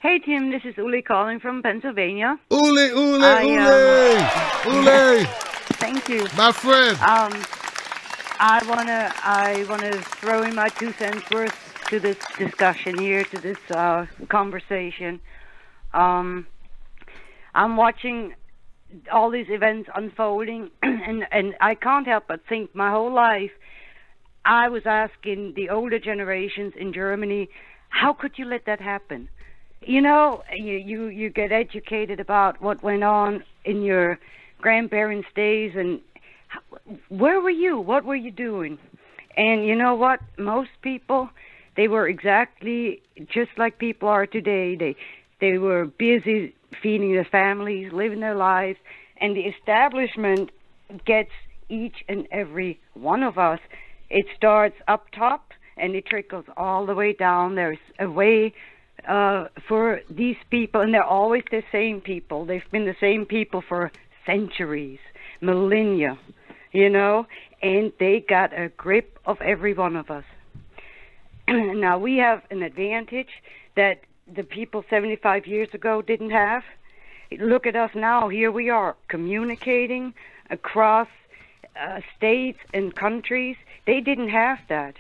Hey Tim, this is Uli calling from Pennsylvania. Uli, Uli, I Uli, Uli, thank you. my friend. I wanna throw in my 2 cents worth to this discussion here, to this conversation. I'm watching all these events unfolding, and I can't help but think my whole life I was asking the older generations in Germany, how could you let that happen? You know, you get educated about what went on in your grandparents' days, and where were you? What were you doing? And you know what? Most people, they were exactly just like people are today. They were busy feeding their families, living their lives, and the establishment gets each and every one of us. It starts up top and it trickles all the way down. There's a way for these people, and they're always the same people. They've been the same people for centuries, millennia, you know, and they got a grip of every one of us. Now, we have an advantage that the people 75 years ago didn't have. Look at us now. Here we are communicating across states and countries. They didn't have that.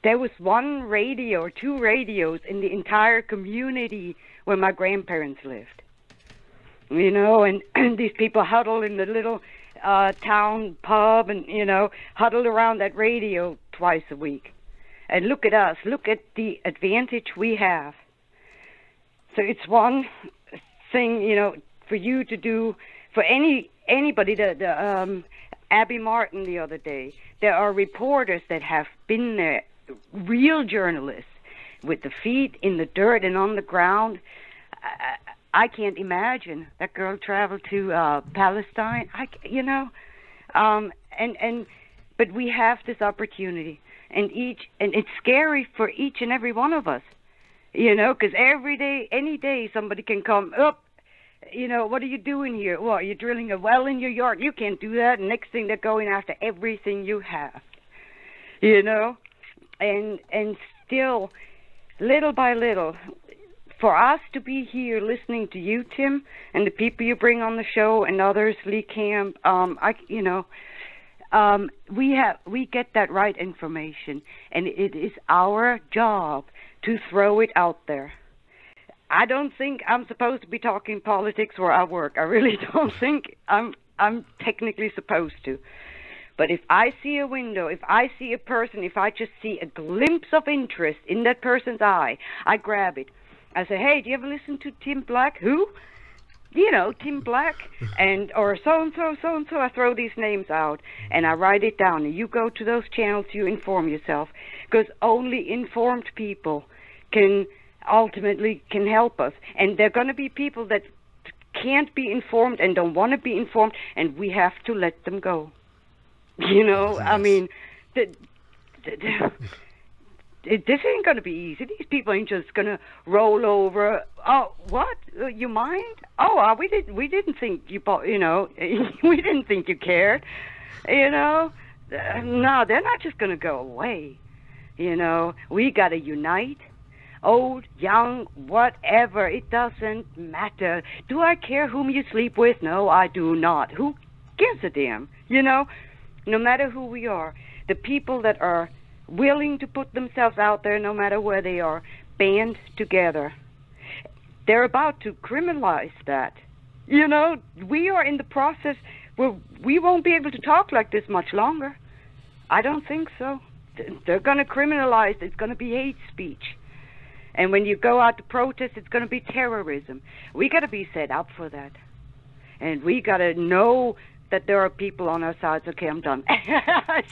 There was one radio or two radios in the entire community where my grandparents lived. You know, and these people huddled in the little town pub and, you know, huddled around that radio twice a week. And look at us. Look at the advantage we have. So it's one thing, you know, for you to do, for anybody, Abby Martin the other day, there are reporters that have been there, real journalists with the feet in the dirt and on the ground. I can't imagine that girl traveled to Palestine. But we have this opportunity, and it's scary for each and every one of us, you know, because every day, any day, somebody can come up. You know, what are you doing here? Well, you're drilling a well in your yard. You can't do that. And next thing, they're going after everything you have, you know. And still, little by little, for us to be here listening to you, Tim, and the people you bring on the show, and others, Lee Camp, we get that right information, and it is our job to throw it out there. I don't think I'm supposed to be talking politics where I work. I really don't think I'm technically supposed to. But if I see a window, if I see a person, if I just see a glimpse of interest in that person's eye, I grab it. I say, hey, do you ever listen to Tim Black? Who? You know, Tim Black, or so-and-so, so-and-so. I throw these names out, and I write it down. And you go to those channels, you inform yourself. Because only informed people can help us. And there are going to be people that can't be informed and don't want to be informed, and we have to let them go. You know, yes. I mean, this ain't going to be easy. These people ain't just going to roll over. Oh, what? You mind? Oh, we didn't think you, you know, we didn't think you cared. You know, no, they're not just going to go away. You know, we got to unite. Old, young, whatever, it doesn't matter. Do I care whom you sleep with? No, I do not. Who gives a damn? You know, no matter who we are, the people that are willing to put themselves out there, no matter where they are, band together. They're about to criminalize that. You know, we are in the process where we won't be able to talk like this much longer. I don't think so. They're going to criminalize. It's going to be hate speech. And when you go out to protest, it's going to be terrorism. We got to be set up for that. And we got to know that there are people on our sides. Okay, I'm done. I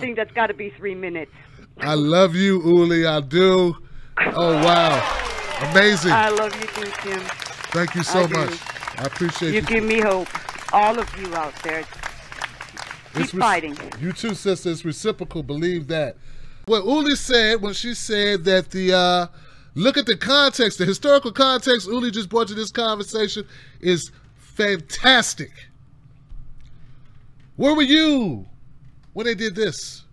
think that's got to be 3 minutes. I love you, Uli. I do. Oh, wow. Amazing. I love you too, Tim. Thank you so much. I appreciate you. You give me hope. All of you out there. Keep fighting. You too, sister. It's reciprocal. Believe that. What Uli said when she said that look at the context, the historical context Uli just brought to this conversation is fantastic. Where were you when they did this?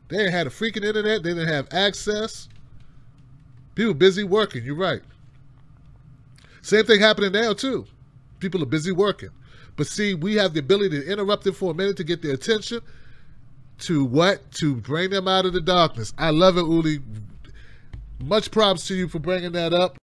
They had a freaking internet. They didn't have access. People busy working. You're right. Same thing happening now, too. People are busy working. But see, we have the ability to interrupt them for a minute to get their attention. To what? To bring them out of the darkness. I love it, Uli. Much props to you for bringing that up.